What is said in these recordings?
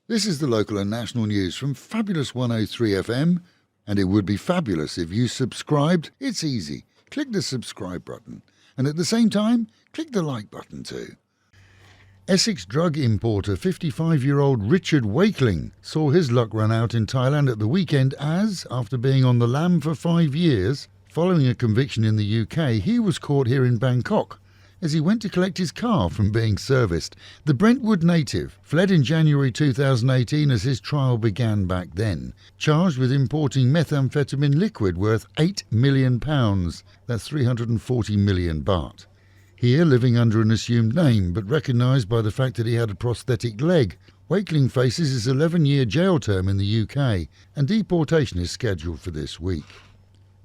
This is the local and national news from Fabulous 103 FM, and it would be fabulous if you subscribed. It's easy. Click the subscribe button, and at the same time, click the like button too. Essex drug importer 55-year-old Richard Wakeling saw his luck run out in Thailand at the weekend as, after being on the lam for 5 years, following a conviction in the UK, he was caught here in Bangkok as he went to collect his car from being serviced. The Brentwood native fled in January 2018 as his trial began back then, charged with importing methamphetamine liquid worth £8 million. That's 340 million baht. Here, living under an assumed name, but recognised by the fact that he had a prosthetic leg, Wakeling faces his 11-year jail term in the UK, and deportation is scheduled for this week.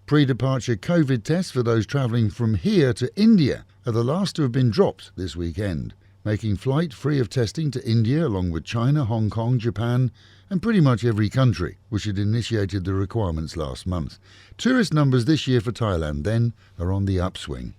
Pre-departure COVID tests for those travelling from here to India are the last to have been dropped this weekend, making flight free of testing to India along with China, Hong Kong, Japan and pretty much every country which had initiated the requirements last month. Tourist numbers this year for Thailand, then, are on the upswing.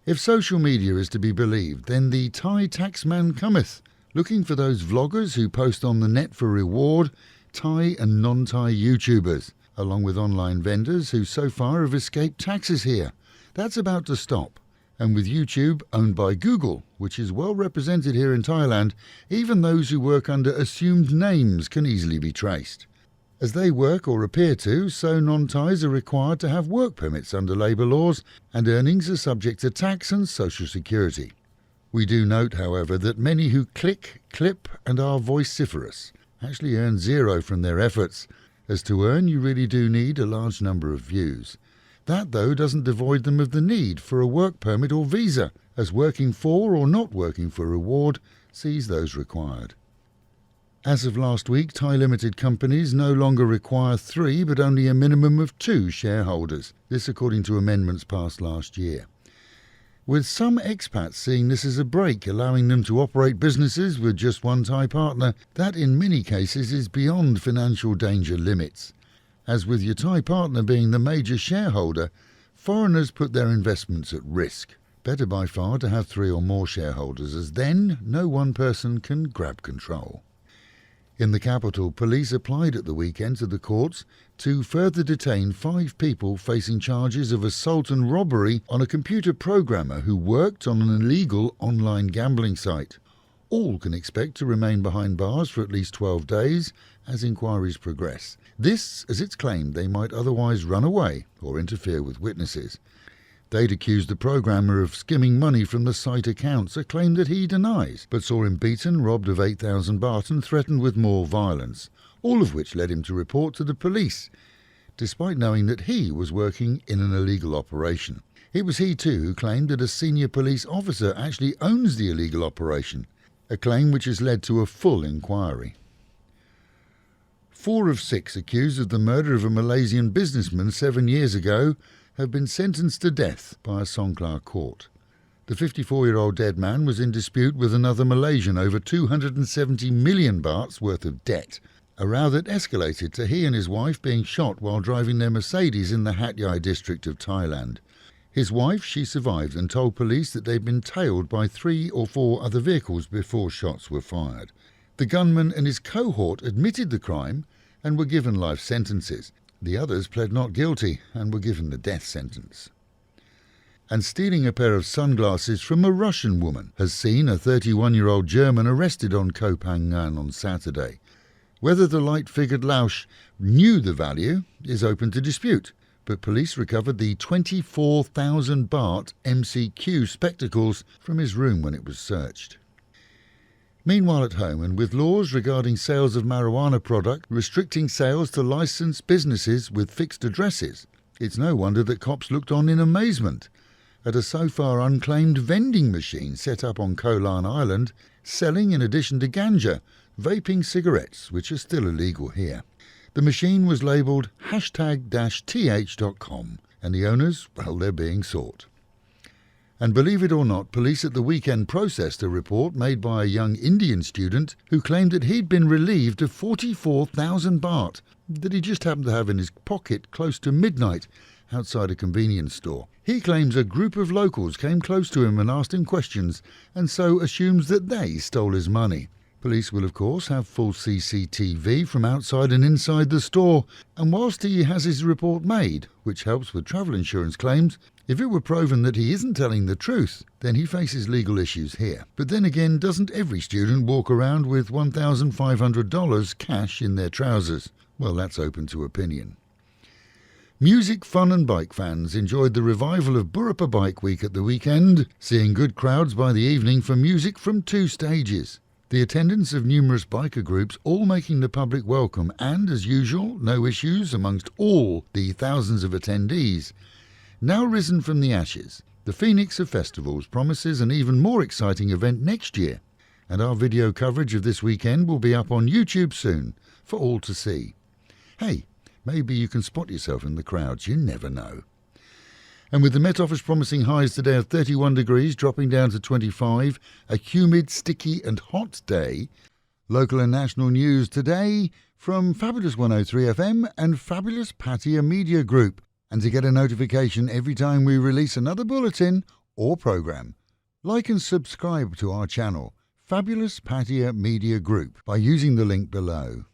If social media is to be believed, then the Thai taxman cometh, looking for those vloggers who post on the net for reward, Thai and non-Thai YouTubers, along with online vendors who so far have escaped taxes here. That's about to stop. And with YouTube, owned by Google, which is well represented here in Thailand, even those who work under assumed names can easily be traced. As they work or appear to, so non-Thais are required to have work permits under labour laws, and earnings are subject to tax and social security. We do note, however, that many who click, clip and are vociferous actually earn zero from their efforts, as to earn you really do need a large number of views. That, though, doesn't devoid them of the need for a work permit or visa, as working for or not working for reward sees those required. As of last week, Thai limited companies no longer require 3 but only a minimum of 2 shareholders, this according to amendments passed last year. With some expats seeing this as a break, allowing them to operate businesses with just one Thai partner, that in many cases is beyond financial danger limits. As with your Thai partner being the major shareholder, foreigners put their investments at risk. Better by far to have 3 or more shareholders, as then no one person can grab control. In the capital, police applied at the weekend to the courts to further detain 5 people facing charges of assault and robbery on a computer programmer who worked on an illegal online gambling site. All can expect to remain behind bars for at least 12 days as inquiries progress. This, as it's claimed they might otherwise run away or interfere with witnesses. They'd accused the programmer of skimming money from the site accounts, a claim that he denies, but saw him beaten, robbed of 8,000 baht and threatened with more violence, all of which led him to report to the police, despite knowing that he was working in an illegal operation. It was he too who claimed that a senior police officer actually owns the illegal operation, a claim which has led to a full inquiry. 4 of 6 accused of the murder of a Malaysian businessman 7 years ago have been sentenced to death by a Songkhla court. The 54-year-old dead man was in dispute with another Malaysian over 270 million bahts worth of debt, a row that escalated to he and his wife being shot while driving their Mercedes in the Hat Yai district of Thailand. His wife, she survived and told police that they'd been tailed by 3 or 4 other vehicles before shots were fired. The gunman and his cohort admitted the crime and were given life sentences. The others pled not guilty and were given the death sentence. And stealing a pair of sunglasses from a Russian woman has seen a 31-year-old German arrested on Koh Phangan on Saturday. Whether the light-figured Lausch knew the value is open to dispute, but police recovered the 24,000 baht MCQ spectacles from his room when it was searched. Meanwhile at home, and with laws regarding sales of marijuana product restricting sales to licensed businesses with fixed addresses, it's no wonder that cops looked on in amazement at a so far unclaimed vending machine set up on Koh Larn Island, selling, in addition to ganja, vaping cigarettes, which are still illegal here. The machine was labelled #-th.com, and the owners, well, they're being sought. And believe it or not, police at the weekend processed a report made by a young Indian student who claimed that he'd been relieved of 44,000 baht that he just happened to have in his pocket close to midnight outside a convenience store. He claims a group of locals came close to him and asked him questions, and so assumes that they stole his money. Police will of course have full CCTV from outside and inside the store, and whilst he has his report made, which helps with travel insurance claims, if it were proven that he isn't telling the truth, then he faces legal issues here. But then again, doesn't every student walk around with $1,500 cash in their trousers? Well, that's open to opinion. Music, fun and bike fans enjoyed the revival of Burapa Bike Week at the weekend, seeing good crowds by the evening for music from 2 stages. The attendance of numerous biker groups all making the public welcome and, as usual, no issues amongst all the thousands of attendees. Now risen from the ashes, the Phoenix of Festivals promises an even more exciting event next year, and our video coverage of this weekend will be up on YouTube soon for all to see. Hey, maybe you can spot yourself in the crowds, you never know. And with the Met Office promising highs today of 31 degrees dropping down to 25, a humid, sticky and hot day. Local and national news today from Fabulous 103 FM and Fabulous Pattaya Media Group. And to get a notification every time we release another bulletin or programme, like and subscribe to our channel, Fabulous Pattaya Media Group, by using the link below.